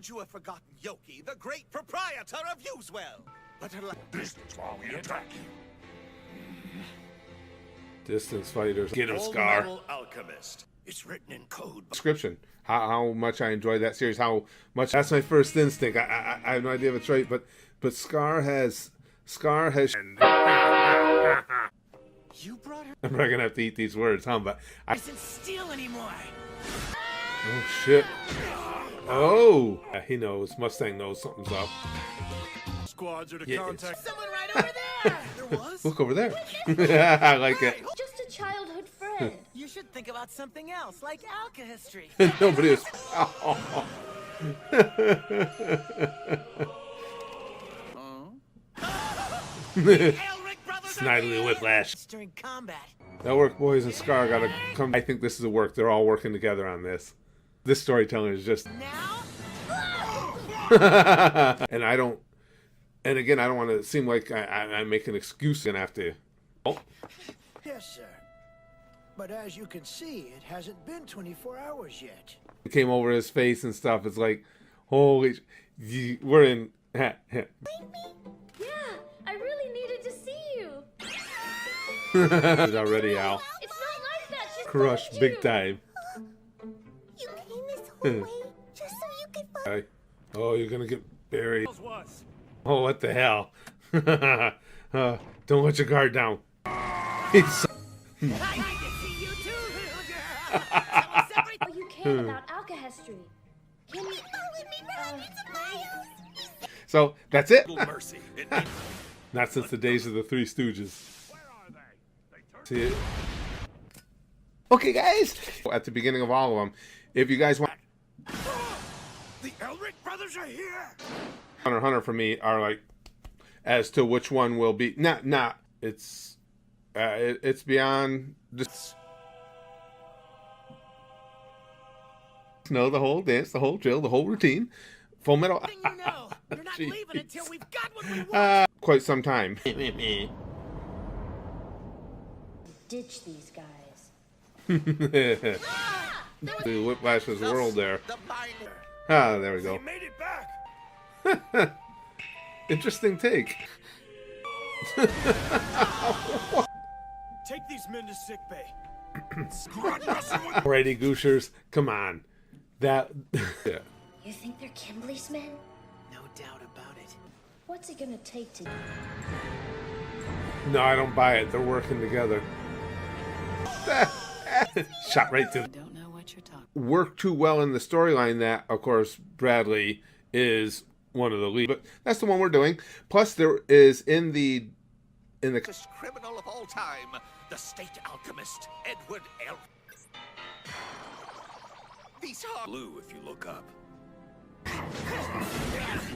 could you have forgotten Yoki, the great proprietor of Usewell? But This is why we attack you. Distance fighters. Get him, Old Scar. Metal Alchemist. It's written in code. Description. How much I enjoyed that series. How much. That's my first instinct. I have no idea if it's right, but Scar has. You brought her. I'm probably gonna have to eat these words, huh? But Isn't steal anymore. oh shit. Oh, yeah, he knows. Mustang knows something's up. Squads are to Yeah, contact. Someone right over there. There was. Look over there. I like it. Just a childhood friend. You should think about something else, like alchemy. Nobody is. Oh. Elric brothers are Snidely here. whiplash. During combat. That work, boys, and Scar gotta come. I think this is a work. They're all working together on this. This storytelling is just. Now? And I don't. And again, I don't want to seem like I make an excuse and have to. Oh, Yes, sir. But as you can see, it hasn't been 24 hours yet. it came over his face and stuff. It's like, holy, we're in. Yeah, I really needed to see you. It's already Al. It's not like that. She's Crush found big you. time. You came this whole way just so you could find. Hey. Oh, you're gonna get buried. Was. Oh, what the hell? Don't let your guard down. He's I need to see you too, little girl. Tell us everything. Oh, you can about alchemy. Can you? With me for hundreds of miles. so that's it. Little mercy. Not since the days of the Three Stooges. Where are they? They turned. See it? Okay, guys. At the beginning of all of them, if you guys want The Elric brothers are here. Hunter x Hunter for me are like as to which one will be not. It's beyond just. No, the whole dance, the whole drill, the whole routine. Full Metal. You know, you're not Jeez. leaving until we've got what we want. Quite some time. Ditch these guys. The Whiplash's world there. The binder. Ah, there we go. They made it back. Interesting take. Take these men to sickbay. Squad messing with. Alrighty, Gooshers, come on. That. Yeah. You think they're Kimbley's men? No doubt about it. What's it gonna take to? No, I don't buy it. They're working together. Shot right through. Don't know what you're talking. Work too well in the storyline that, of course, Bradley is one of the lead. But that's the one we're doing. Plus, there is in the Greatest criminal of all time, the state alchemist, Edward Elrics. These are blue if you look up.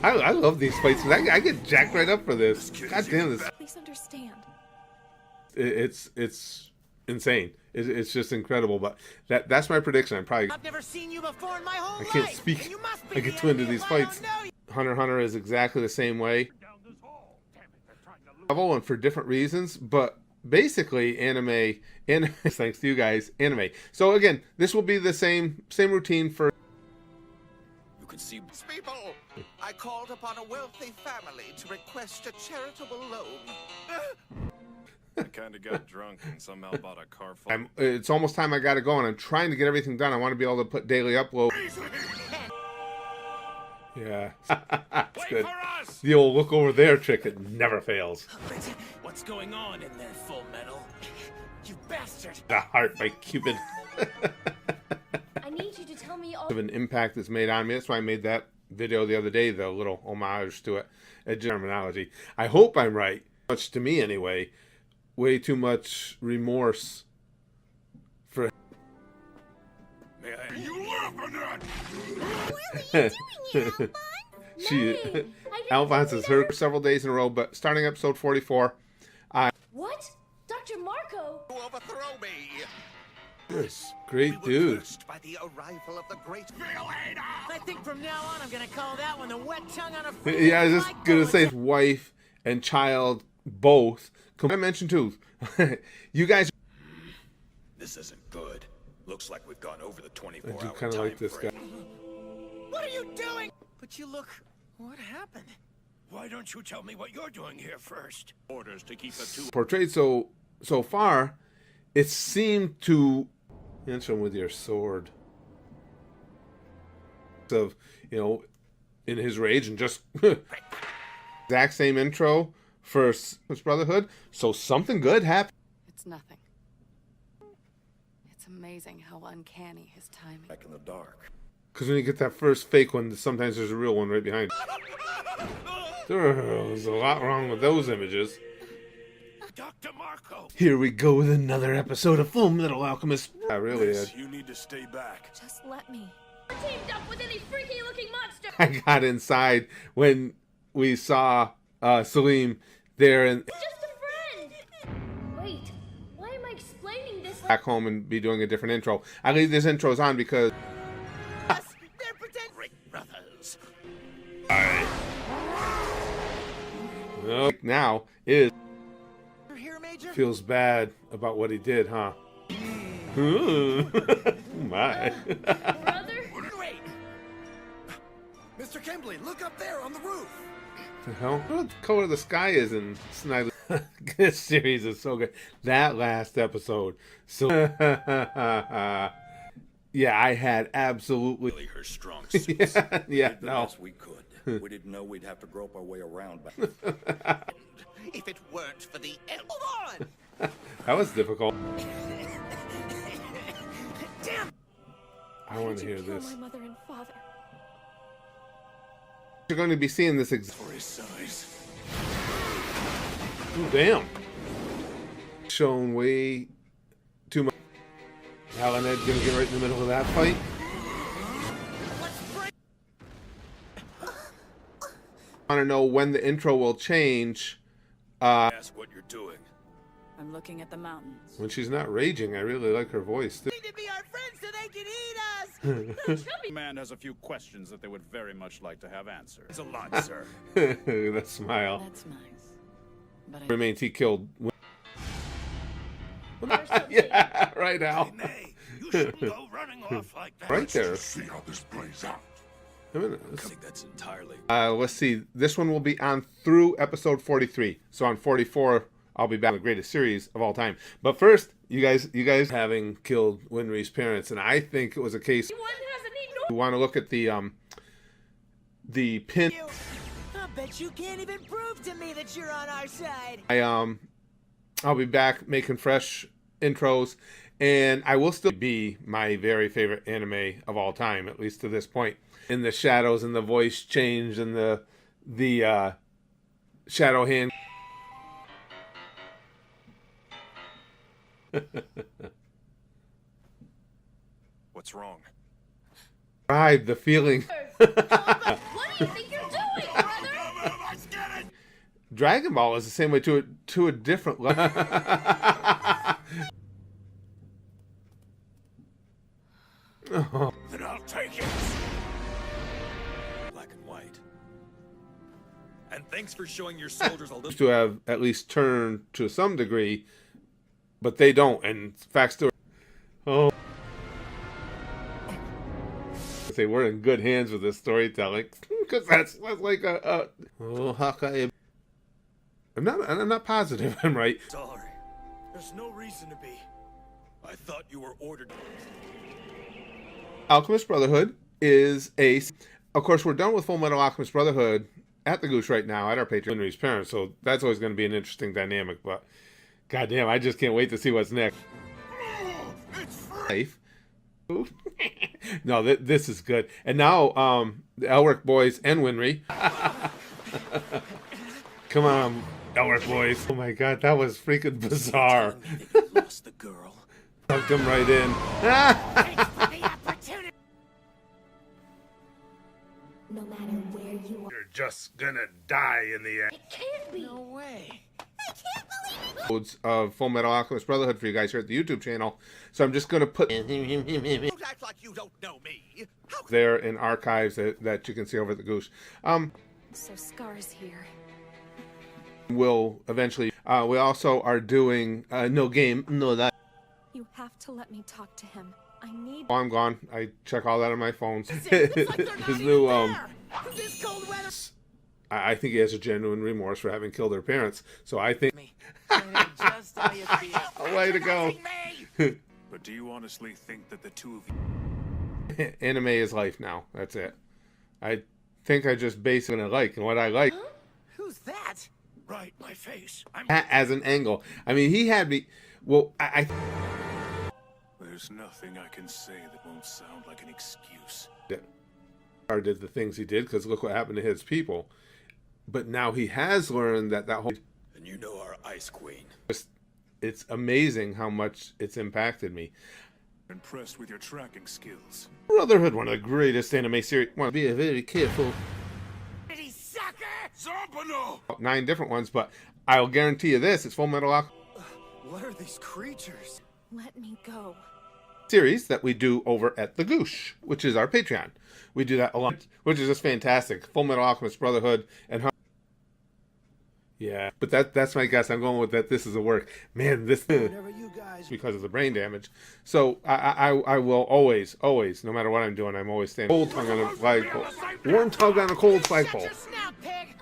I love these fights. I get jacked right up for this. God damn this! Please understand. It's insane. It's just incredible. But that's my prediction. I'm probably I've never seen you before in my whole I life. can't speak. and you must be I get the too into enemy these if I don't fights. know you. Hunter x Hunter is exactly the same way. Down this hall. Damn it, they're trying to lose. Level and for different reasons, but basically anime. Thanks to you guys, anime. So again, this will be the same routine for. You can see people. I called upon a wealthy family to request a charitable loan. I kind of got drunk and somehow bought a car full. It's almost time I gotta go, and I'm trying to get everything done. I want to be able to put daily upload. Yeah, it's Wait good. for us. The old look over there trick, it never fails. What's going on in there, Full Metal? You bastard! The heart by Cupid. I need you to tell me all. Of an impact that's made on me. That's why I made that video the other day, the little homage to it. Terminology. I hope I'm right. Much to me anyway. Way too much remorse for. May I? You laughing at? She didn't Alphonse see has that. heard several days in a row, but starting episode 44. What? Dr. Marco? To overthrow me. Yes, great We were dude. cursed by the arrival of the great. I think from now on I'm gonna call that one the wet tongue on a free. Yeah, I was just gonna say wife and child both. I mentioned too. You guys. This isn't good. Looks like we've gone over the 24 I do hour kind of like this guy. What are you doing? You look... What happened? Why don't you tell me what you're doing here first? Orders to keep a two... Portrayed so far, it seemed to answer him with your sword. Of, you know, in his rage and just exact same intro for Brotherhood. So something good happened. It's nothing. It's amazing how uncanny his timing. Back in the dark. Because when you get that first fake one, sometimes there's a real one right behind. There's a lot wrong with those images. Dr. Marco! Here we go with another episode of Full Metal Alchemist. I really did. You need to stay back. Just let me. We're teamed up with any freaky-looking monster. I got inside when we saw Salim there and Just a friend. Wait, why am I explaining this? back home and be doing a different intro. I leave these intros on because They're pretend... Brothers. now is You're here, Major? feels bad about what he did, huh? My. Brother? Wait! Mr. Kimbley, look up there on the roof! The hell? What color the sky is in Snidely? This series is so good. That last episode. So yeah, I had absolutely Really her strong suits. yeah, no. Yes, we could. We didn't know we'd have to grope our way around back. If it weren't for the Hold on! That was difficult. Damn! I want to hear this. My mother and father. You're going to be seeing this For his size. oh, damn. Shown way too much. Hal and Ed gonna get right in the middle of that fight. I want to know when the intro will change. Ask what you're doing. I'm looking at the mountains. When she's not raging, I really like her voice. Need to be our friends so they can eat us! Man has a few questions that they would very much like to have answered. It's a lot, sir. That smile. That's nice. But I... Remains he killed. There's something. Yeah, right now. Nay, you shouldn't go running off like that. Right there. See how this plays out. I mean, I think that's entirely... let's see. This one will be on through episode 43. So on 44, I'll be back with the greatest series of all time. But first, you guys having killed Winry's parents, and I think it was a case. One hasn't eaten. You want to look at the pin. I bet you can't even prove to me that you're on our side. I'll be back making fresh intros, and I will still be my very favorite anime of all time, at least to this point. In the shadows and the voice change and the shadow hand. What's wrong? Describe the feeling. What do you think you're doing, brother? Let's get it! Dragon Ball is the same way to a different level. Oh. Then I'll take it. Black and white. And thanks for showing your soldiers a little... To have at least turned to some degree, but they don't. And facts to oh, I say we're in good hands with this storytelling because that's like a oh, Hawkeye. I'm not positive I'm right. Sorry. There's no reason to be. I thought you were ordered. Alchemist Brotherhood is a. Of course, we're done with Full Metal Alchemist Brotherhood at the Goose right now at our Patreon. Henry's parents, so that's always going to be an interesting dynamic. But goddamn, I just can't wait to see what's next. It's free. Safe. No, this is good. And now, the Elric boys and Winry. Come on, Elric boys. Oh my god, that was freaking bizarre. Lost the girl. Tucked him right in. No matter where you are. You're just gonna die in the end. It can't be. No way. I can't believe it. Episodes of Full Metal Alchemist Brotherhood for you guys here at the YouTube channel. So I'm just gonna put Don't act like you don't know me. How there in archives that you can see over at the Goose. So Scar's here. We'll eventually. We also are doing no game, no that. You have to let me talk to him. I need... While I'm gone, I check all that on my phone. It's like they're not His even new there. This I think he has a genuine remorse for having killed their parents. So I think Just how you feel. a way to go. But do you honestly think that the two of you... Anime is life now. That's it. I think I just base it on like, and what I like Who's that? Right, my face. I'm... as an angle. I mean, he had me. Well, There's nothing I can say that won't sound like an excuse. Or did the things he did, because look what happened to his people. But now he has learned that whole. And you know our Ice Queen. It's amazing how much it's impacted me. Impressed with your tracking skills. Brotherhood, one of the greatest anime series. Want to be very careful. Pretty sucker! Zampano! 9 different ones, but I'll guarantee you this: it's Full Metal Alchemist What are these creatures? Let me go. series that we do over at the Goosh, which is our Patreon. We do that a lot, which is just fantastic. Full Metal Alchemist Brotherhood and yeah, but that's my guess. I'm going with that. This is a work, man. This Whenever you guys because of the brain damage. So I will always, no matter what I'm doing, I'm always standing cold tongue on a flagpole, warm tongue on a cold flagpole. Snout, pig!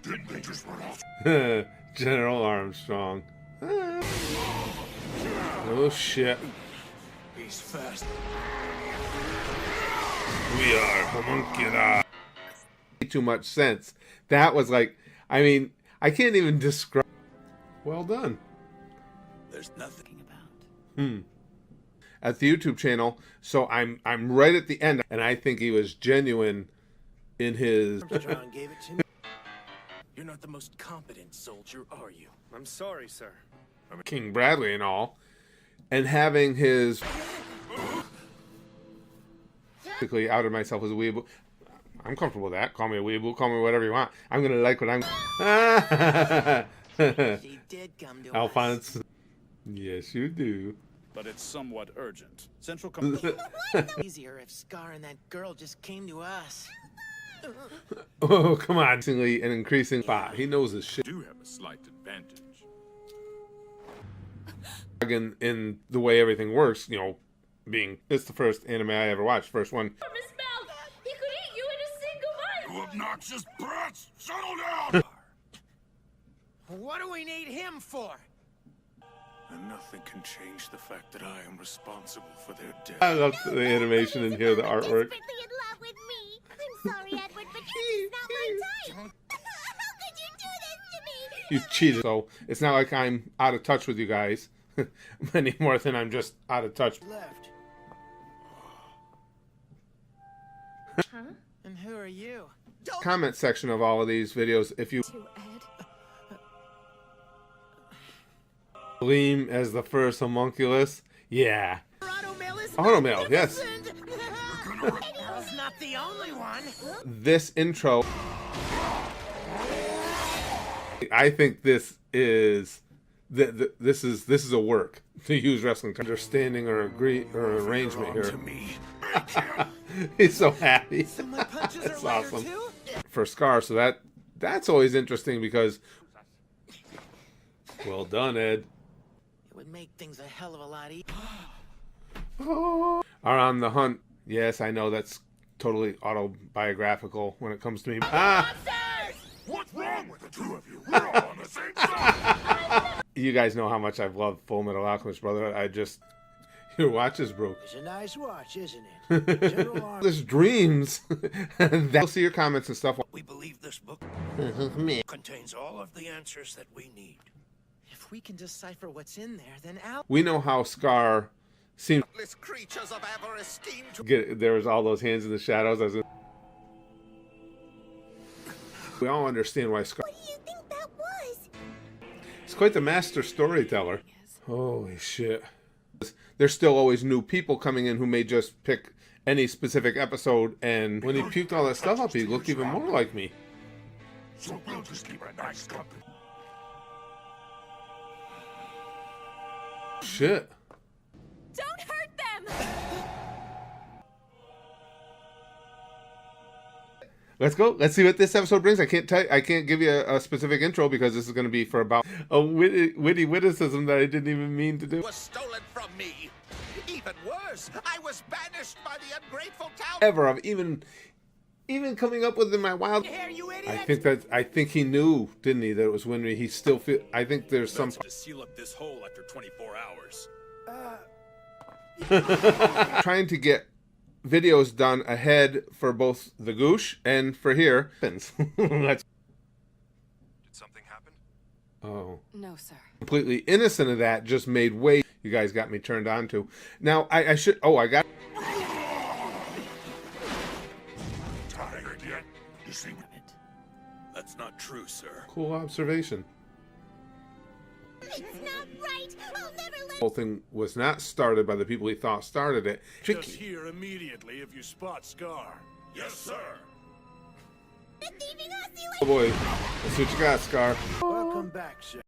Didn't they just run off? General Armstrong. Oh shit. He's fast. We are homunculi. Too much sense. That was like, I mean, I can't even describe. Well done. There's nothing. At the YouTube channel, so I'm right at the end, and I think he was genuine in his. Armstrong gave it to me. You're not the most competent soldier, are you? I'm sorry, sir. King Bradley and all, and having his. Basically, outed myself as a weeaboo. I'm comfortable with that. Call me a weeaboo. Call me whatever you want. I'm gonna like what I'm. She did come to Alphonse. Yes, you do. But it's somewhat urgent. Central us. Easier if Scar and that girl just came to us. Oh, come on. An increasing. He knows his shit. do have a slight advantage. In the way everything works, you know, being it's the first anime I ever watched, first one. Enormous mouth! He could eat you in a single bite! You obnoxious brats! Settle down! What do we need him for? And nothing can change the fact that I am responsible for their death. I love the animation in here, the artwork. Desperately in love with me. I'm sorry, Edward, but you're just not my type. How could you do this to me? You cheated. So it's not like I'm out of touch with you guys any more than I'm just out of touch. Left. Huh? And who are you? Comment section of all of these videos, if you To Ed. Gleam as the first homunculus, yeah. Automail, yes. That's not the only one. This intro, I think this is this is a work to use wrestling understanding or arrangement here. He's so happy. So my punches That's are lighter awesome. too? For Scar, so that's always interesting because well done, Ed. It would make things a hell of a lot easier. Are on the hunt. Yes, I know that's totally autobiographical when it comes to me. What's wrong with the two of you? We're all on the same side! You guys know how much I've loved Full Metal Alchemist Brotherhood. I just your watch is broke. It's a nice watch, isn't it? General Armstrong. There's dreams. I'll see your comments and stuff. We believe this book contains all of the answers that we need. If we can decipher what's in there, then Al. We know how Scar seems. Creatures of avarice scheme to There was all those hands in the shadows. We all understand why Scar. What do you think that was? He's quite the master storyteller. Holy shit. There's still always new people coming in who may just pick any specific episode, and when he puked all that stuff up, he looked even more like me. So we'll just keep a nice company. Shit. Don't hurt them! Let's go. Let's see what this episode brings. I can't give you a specific intro because this is going to be for about a witty witticism that I didn't even mean to do. was stolen from me. Even worse, I was banished by the ungrateful town. Ever of even even coming up with in my wild. I think he knew, didn't he, that it was Winry. He still feel. I think there's some. To seal up this hole after 24 hours. Trying to get videos done ahead for both the Goosh and for here. That's... Did something happen? Oh. No, sir. Completely innocent of that. Just made way. You guys got me turned on to. Now I should. Oh, I got. Tired yet? You see it? That's not true, sir. Cool observation. It's not right. I'll never let. The whole thing was not started by the people he thought started it. Just here immediately if you spot Scar. Yes, sir. Thieving Aussie Oh boy, that's what you got, Scar. Welcome back, sir.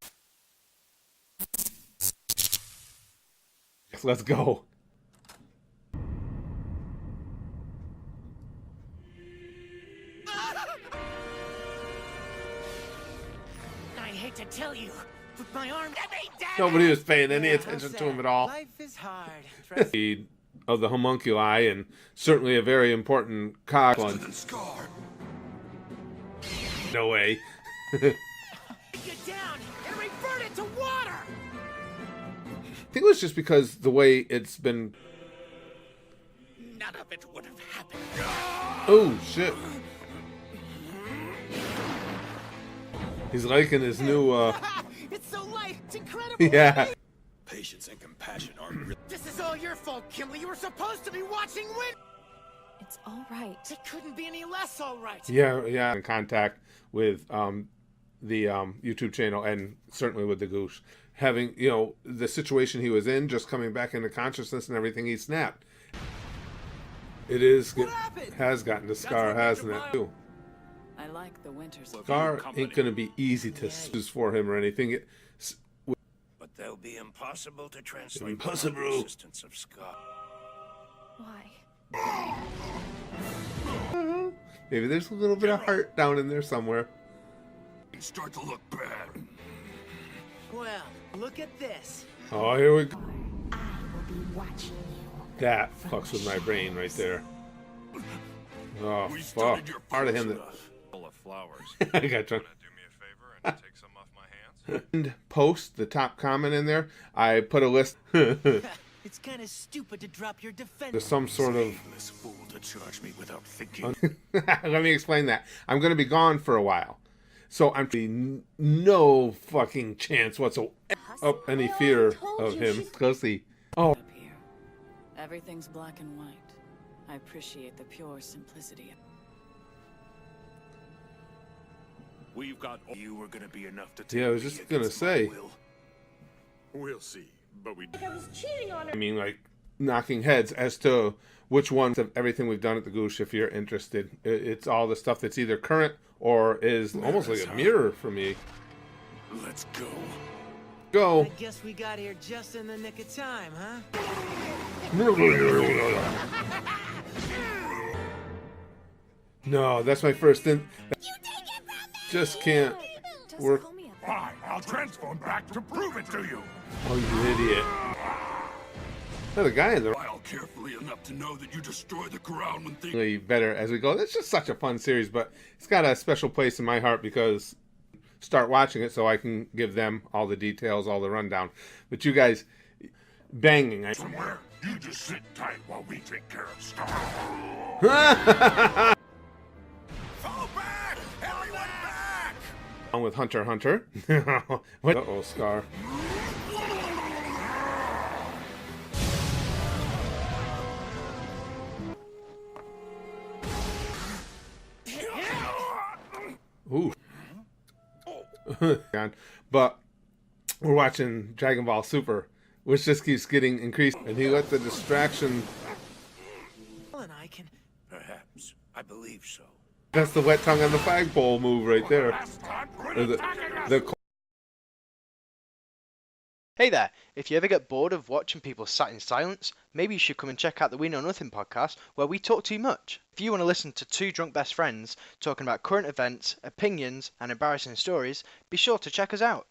Let's go. I hate to tell you, but my arm. Nobody was paying any attention to him at all. Life is hard. Trust Speed of the homunculi, and certainly a very important cog one. Scar. No way. Get down and revert it to water. I think it was just because the way it's been. None of it would have happened. Oh shit! He's liking his new. It's so light. It's incredible. Yeah. Patience and compassion aren't real. This is all your fault, Kimberly. You were supposed to be watching Win. It's all right. It couldn't be any less all right. Yeah. In contact with the YouTube channel and certainly with the Goosh, having the situation he was in, just coming back into consciousness and everything, he snapped. It has gotten to Scar, hasn't it? Too. I like the winters. Scar ain't gonna be easy to use for him or anything. But they'll be impossible to translate Impossible. the existence of Scar. Why? Maybe there's a little bit of heart down in there somewhere. Start to look bad. Well, look at this. Oh, here we go. I will be watching you. That fucks with my brain right there. Oh, We fuck. started your Part of him that. full of flowers. I got drunk. Wanna do me a favor and take some off my hands? And post the top comment in there. I put a list. It's kind of stupid to drop your defense. There's some sort of. This fool to charge me without thinking. Let me explain that. I'm going to be gone for a while. So I'm no fucking chance whatsoever of any fear of him. Because he. Oh. Up here. Everything's black and white. I appreciate the pure simplicity. We've got. You were gonna be enough to take Yeah, I was me just going to against my say. will. We'll see, but we. I was cheating on her. I mean, like, knocking heads as to which ones of everything we've done at the Goosh, if you're interested. It's all the stuff that's either current or is almost like a mirror for me. Let's go. Go. I guess we got here just in the nick of time, huh? No, that's my first thing. Just can't Just work. call me up. Fine, I'll transform back to prove it to you. Oh, you idiot. Another guy in the File carefully enough to know that you destroy the ground when things. really better as we go. It's just such a fun series, but it's got a special place in my heart because start watching it so I can give them all the details, all the rundown. But you guys banging. Somewhere, you just sit tight while we take care of Scar. Fall back! Everyone back! Along with Hunter x Hunter. What? Uh-oh, Scar. Ooh. But we're watching Dragon Ball Super, which just keeps getting increased. And he let the distraction. And I can. Perhaps. I believe so. That's the wet tongue on the flagpole move right there. Last time, quit Or attacking us. the Hey there, if you ever get bored of watching people sat in silence, maybe you should come and check out the We Know Nothing podcast, where we talk too much. If you want to listen to two drunk best friends talking about current events, opinions, and embarrassing stories, be sure to check us out.